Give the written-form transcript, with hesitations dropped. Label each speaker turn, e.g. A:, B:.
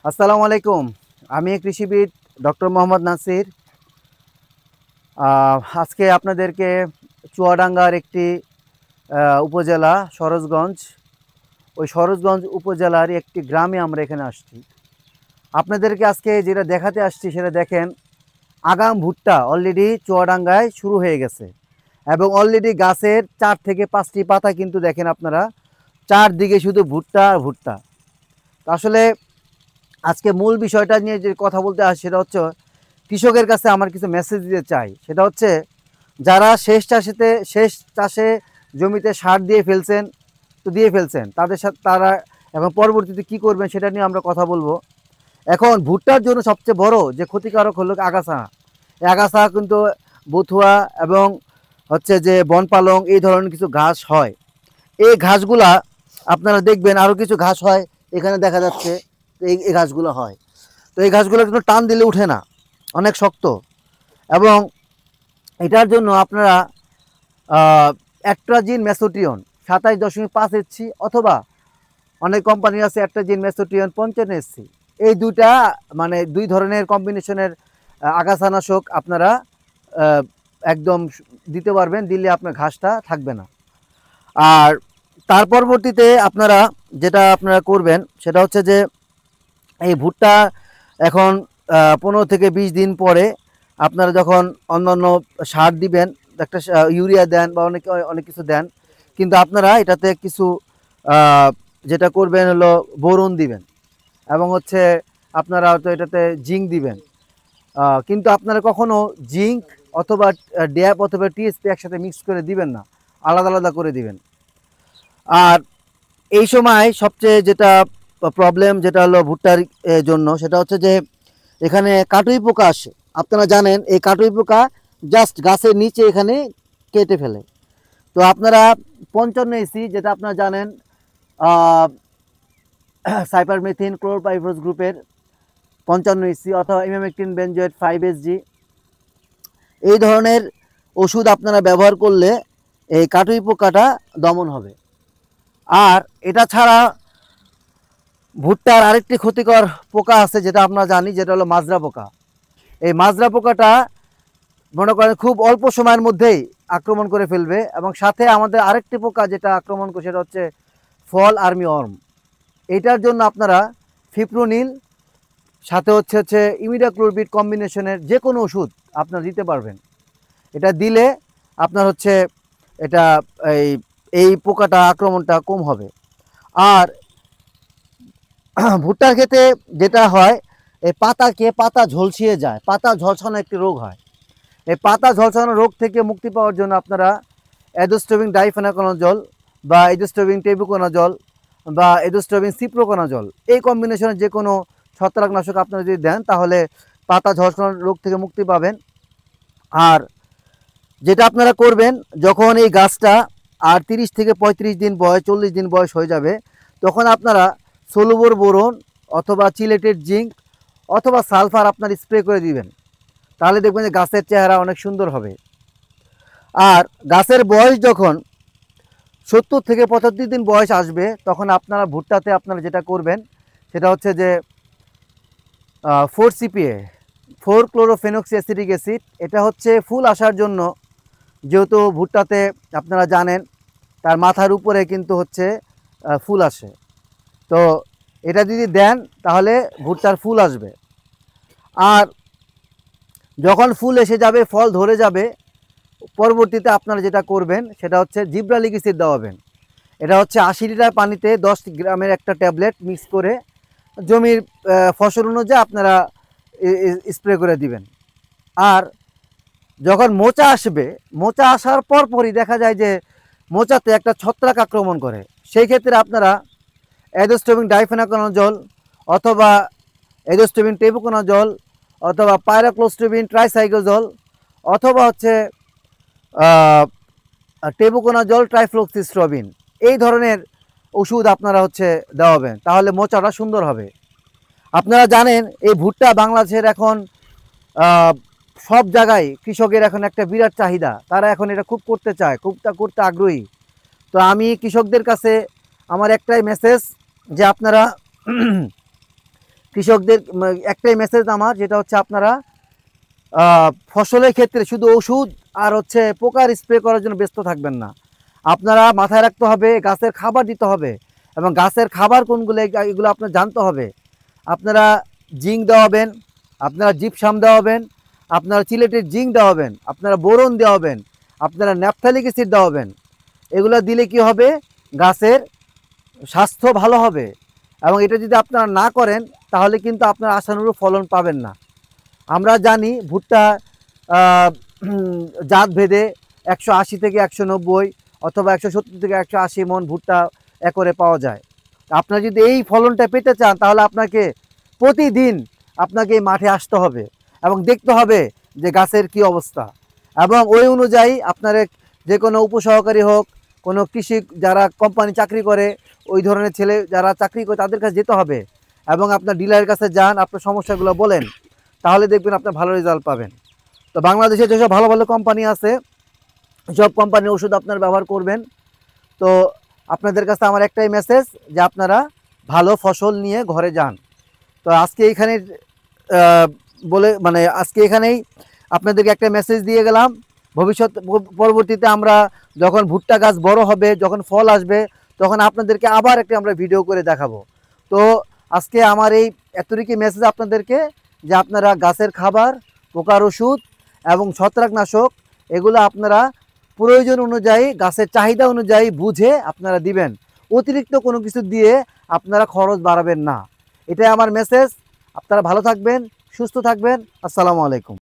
A: আসসালামু আলাইকুম। আমি কৃষিবিদ ডক্টর মোহাম্মদ নাসির। আজকে আপনাদেরকে চুয়াডাঙ্গার একটি উপজেলা সরোজগঞ্জ, ওই সরোজগঞ্জ উপজেলার একটি গ্রামে আমরা এখানে আসছি। আপনাদেরকে আজকে যেটা দেখাতে আসছি সেটা দেখেন, আগাম ভুট্টা অলরেডি চুয়াডাঙ্গায় শুরু হয়ে গেছে এবং অলরেডি গাছের 4 থেকে 5টি পাতা কিন্তু দেখেন আপনারা, চারদিকে শুধু ভুট্টা আর ভুট্টা। তো আসলে আজকে মূল বিষয়টা নিয়ে যে কথা বলতে আসে সেটা হচ্ছে কৃষকের কাছে আমার কিছু মেসেজ দিতে চাই। সেটা হচ্ছে যারা শেষ চাষে জমিতে সার দিয়ে ফেলছেন, তো দিয়ে ফেলছেন, তাদের সাথে তারা এখন পরবর্তীতে কি করবেন সেটা নিয়ে আমরা কথা বলবো। এখন ভুট্টার জন্য সবচেয়ে বড় যে ক্ষতিকারক হলো আগাছা। এই আগাছা কিন্তু বথুয়া এবং হচ্ছে যে বনপালং এই ধরনের কিছু ঘাস হয়। এই ঘাসগুলা আপনারা দেখবেন, আরও কিছু ঘাস হয় এখানে দেখা যাচ্ছে। তো এই ঘাসগুলো হয়, তো এই ঘাসগুলো কিন্তু টান দিলে উঠে না, অনেক শক্ত। এবং এটার জন্য আপনারা অ্যাট্রাজিন মেসোটিয়ন 27.5 এসসি অথবা অনেক কোম্পানি আছে অ্যাট্রাজিন মেসোটিয়ন 55 এসসি, এই দুইটা মানে দুই ধরনের কম্বিনেশনের আগাছানাশক আপনারা একদম দিতে পারবেন, দিলে আপনার ঘাসটা থাকবে না। আর তার পরবর্তীতে আপনারা যেটা আপনারা করবেন সেটা হচ্ছে যে এই ভুট্টা এখন 15 থেকে 20 দিন পরে আপনারা যখন অন্যান্য সার দিবেন, একটা ইউরিয়া দেন বা অনেক কিছু দেন, কিন্তু আপনারা এটাতে কিছু যেটা করবেন হলো বোরন দিবেন এবং হচ্ছে আপনারা হয়তো এটাতে জিঙ্ক দিবেন। কিন্তু আপনারা কখনো জিঙ্ক অথবা ড্যাপ অথবা টিএসপি একসাথে মিক্স করে দিবেন না, আলাদা আলাদা করে দিবেন। আর এই সময় সবচেয়ে যেটা প্রবলেম যেটা হলো ভুট্টার জন্য, সেটা হচ্ছে যে এখানে কাটুই পোকা আসে। আপনারা জানেন এই কাটুই পোকা জাস্ট গাছের নিচে এখানে কেটে ফেলে। তো আপনারা 55 এসি যেটা আপনারা জানেন, সাইপারমেথিন ক্লোরপাইরিফস গ্রুপের 55 এসি অথবা ইমামেকটিন বেনজয়েড 5 এসজি, এই ধরনের ওষুধ আপনারা ব্যবহার করলে এই কাটুই পোকাটা দমন হবে। আর এটা ছাড়া ভুট্টার আরেকটি ক্ষতিকর পোকা আছে যেটা আমরা জানি, যেটা হলো মাজরা পোকা। এই মাজরা পোকাটা মনে করেন খুব অল্প সময়ের মধ্যেই আক্রমণ করে ফেলবে, এবং সাথে আমাদের আরেকটি পোকা যেটা আক্রমণ করে সেটা হচ্ছে ফল আর্মি ওয়ার্ম। এইটার জন্য আপনারা ফিপ্রোনিল সাথে হচ্ছে ইমিডাক্লোরবিড কম্বিনেশনের যে কোনো ওষুধ আপনারা দিতে পারবেন। এটা দিলে আপনার হচ্ছে এটা এই এই পোকাটা আক্রমণটা কম হবে। আর ভুট্টার ক্ষেত্রে যেটা হয়, এই পাতা ঝলসিয়ে যায়, পাতা ঝলসানো একটি রোগ হয়। এই পাতা ঝলসানো রোগ থেকে মুক্তি পাওয়ার জন্য আপনারা এডোস্টোবিন ডাইফেনাকোনাজল বা এডোস্টোবিন টেবুকোনাজল বা এডোস্টোবিন সিপ্রোকোনাজল, এই কম্বিনেশনের যে কোনো ছত্রাকনাশক আপনারা যদি দেন তাহলে পাতা ঝলসানো রোগ থেকে মুক্তি পাবেন। আর যেটা আপনারা করবেন, যখন এই গাছটা আর 30 থেকে 35 দিন বয়স, 40 দিন বয়স হয়ে যাবে, তখন আপনারা সলুবর বোরন অথবা চিলেটেড জিঙ্ক অথবা সালফার আপনার স্প্রে করে দিবেন। তাহলে দেখবেন যে গাছের চেহারা অনেক সুন্দর হবে। আর গাছের বয়স যখন 70 থেকে 75 দিন বয়স আসবে, তখন আপনারা ভুট্টাতে আপনারা যেটা করবেন সেটা হচ্ছে যে 4 CPA 4-ক্লোরোফেনক্সি অ্যাসিটিক অ্যাসিড, এটা হচ্ছে ফুল আসার জন্য। যেহেতু ভুট্টাতে আপনারা জানেন তার মাথার উপরে কিন্তু হচ্ছে ফুল আসে, তো এটা যদি দেন তাহলে ভুট্টার ফুল আসবে। আর যখন ফুল এসে যাবে, ফল ধরে যাবে, পরবর্তীতে আপনারা যেটা করবেন সেটা হচ্ছে জিব্রালিক অ্যাসিড দেওয়াবেন। এটা হচ্ছে 80 লিটার পানিতে 10 গ্রামের একটা ট্যাবলেট মিক্স করে জমির ফসল অনুযায়ী আপনারা স্প্রে করে দিবেন। আর যখন মোচা আসবে, মোচা আসার পরপরই দেখা যায় যে মোচাতে একটা ছত্রাক আক্রমণ করে, সেই ক্ষেত্রে আপনারা এডোস্টোবিন ডাইফেনাকোনাজল অথবা এডোস্টোবিন টেবুকোনাজল অথবা পাইরাক্লোস্টোবিন ট্রাইসাইক্লোজল অথবা হচ্ছে টেবুকোনাজল ট্রাইফ্লক্সিস্ট্রবিন, এই ধরনের ওষুধ আপনারা হচ্ছে দেওয়াবেন, তাহলে মোচাটা সুন্দর হবে। আপনারা জানেন এই ভুট্টা বাংলাদেশের এখন সব জায়গায় কৃষকের এখন একটা বিরাট চাহিদা, তারা এখন এটা খুব করতে চায়, খুবটা করতে আগ্রহী। তো আমি কৃষকদের কাছে আমার একটাই মেসেজ যে আপনারা কৃষকদের একটাই মেসেজ আমার, যেটা হচ্ছে আপনারা ফসলের ক্ষেত্রে শুধু ওষুধ আর হচ্ছে পোকার স্প্রে করার জন্য ব্যস্ত থাকবেন না। আপনারা মাথায় রাখতে হবে গাছের খাবার দিতে হবে, এবং গাছের খাবার কোনগুলো এগুলো আপনার জানতে হবে। আপনারা জিঙ্ক দেওয়াবেন, আপনারা জিপসাম দেওয়াবেন, আপনারা চিলেটের জিঙ্ক দেওয়াবেন, আপনারা বোরন দেওয়াবেন, আপনারা ন্যাপথালিক অ্যাসিড দেওয়াবেন। এগুলো দিলে কি হবে, গাছের স্বাস্থ্য ভালো হবে। এবং এটা যদি আপনারা না করেন তাহলে কিন্তু আপনারা আশানুরূপ ফলন পাবেন না। আমরা জানি ভুট্টা জাত ভেদে 180 থেকে 190 অথবা 170 থেকে 180 মন ভুট্টা একরে পাওয়া যায়। আপনারা যদি এই ফলনটা পেতে চান তাহলে আপনাকে প্রতিদিন আপনাকে এই মাঠে আসতে হবে এবং দেখতে হবে যে গাছের কি অবস্থা, এবং ওই অনুযায়ী আপনার যে কোনো উপসহকারী হোক, কোনো কৃষি যারা কোম্পানি চাকরি করে ওই ধরনের ছেলে যারা চাকরি করে তাদের কাছে যেতে হবে, এবং আপনার ডিলারের কাছে যান, আপনার সমস্যাগুলো বলেন, তাহলে দেখবেন আপনার ভালো রেজাল্ট পাবেন। তো বাংলাদেশে যেসব ভালো ভালো কোম্পানি আছে সব কোম্পানির ওষুধ আপনারা ব্যবহার করবেন। তো আপনাদের কাছে আমার একটাই মেসেজ যে আপনারা ভালো ফসল নিয়ে ঘরে যান। তো আজকে এইখানে আজকে এখানেই আপনাদেরকে একটা মেসেজ দিয়ে গেলাম। ভবিষ্যৎ পরবর্তীতে আমরা যখন ভুট্টা গাছ বড় হবে, যখন ফল আসবে, তখন আপনাদেরকে আবার একটা আমরা ভিডিও করে দেখাবো। তো আজকে আমার এই এতটুকু মেসেজ আপনাদেরকে, যে আপনারা গাছের খাবার, পোকার ওষুধ এবং ছত্রাকনাশক এগুলো আপনারা প্রয়োজন অনুযায়ী, গাছের চাহিদা অনুযায়ী বুঝে আপনারা দিবেন। অতিরিক্ত কোনো কিছু দিয়ে আপনারা খরচ বাড়াবেন না। এটাই আমার মেসেজ। আপনারা ভালো থাকবেন, সুস্থ থাকবেন। আসসালামু আলাইকুম।